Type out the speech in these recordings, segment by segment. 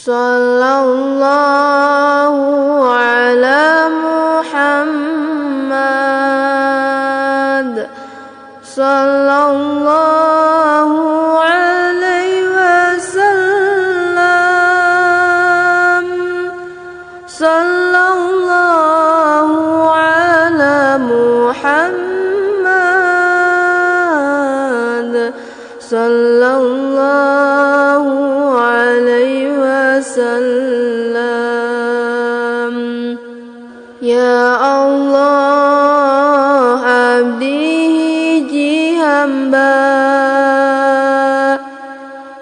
Sallallahu ala Muhammad. Sallallahu alaihi wasallam. Sallallahu ala Muhammad. Sallallahu alaihi wasallam. Ya Allah, abdi hiji hamba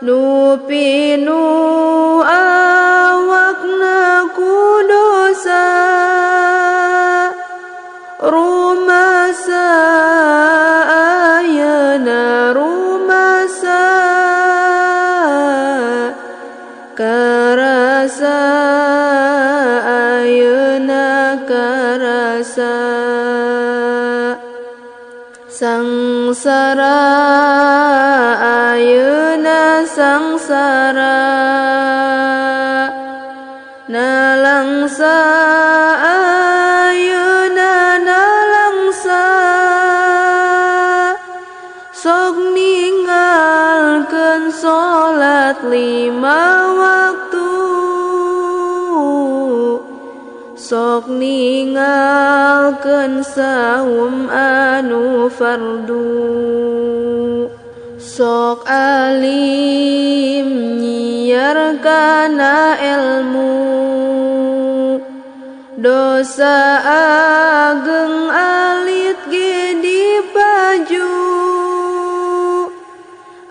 nu pinu awakna ku dosa, rumasa ayeuna rumasa karasa ayeuna karasa sangsara ayeuna sangsara nalangsa ayeuna nalangsa sok ninggalkeun salat 5 waktu, sok ninggalkeun saum anu fardu, sok alim nyiar kana ilmu, dosa ageng alit ge dibaju,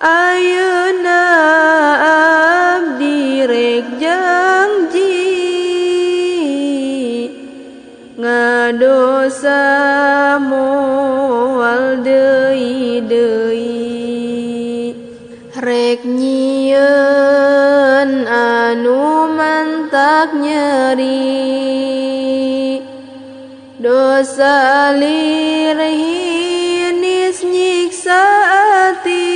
ayeuna abdi rek janji ngadosa moal deui-deui, rek nyieun anu mantak nyeri, dosa lirhinis nyiksa ati,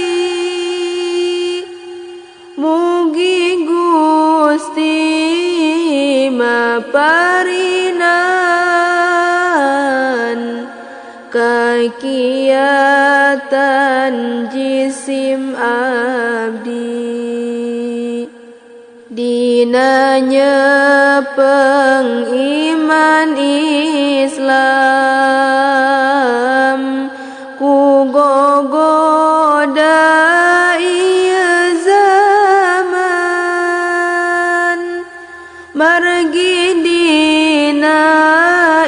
mugi Gusti maparinan kakiatan jisim abdi, dina nyepeng iman Islam ku gogoda ieu zaman, margi dina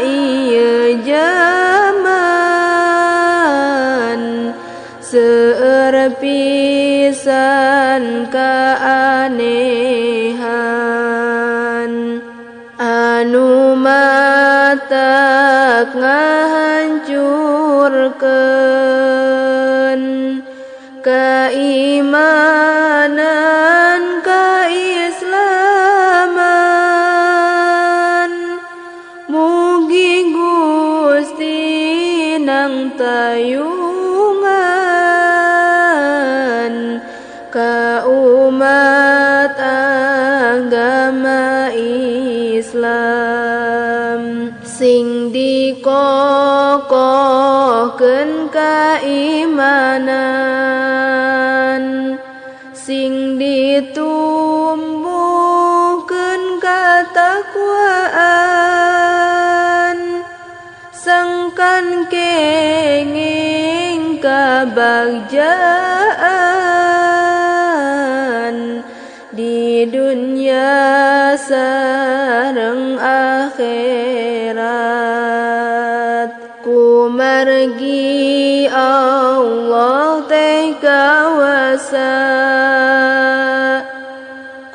ieu zaman seueur pisan kaanehan anu matak ngahancurkeun keimanan kaislaman, mugi Gusti nang tayungan ka umat agama Islam, sing dikokohkeun keimanan, sing ditumbuhkeun katakwaan, sangkan kenging kabagjaan di dunya sareng akhirat, ku margi Allah teh kawasa,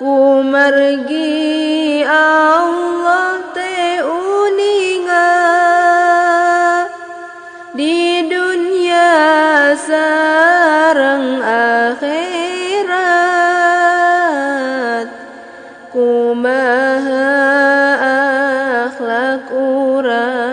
ku margi Allah teh uninga, di dunya sareng akhirat, kumaha akhlak urang.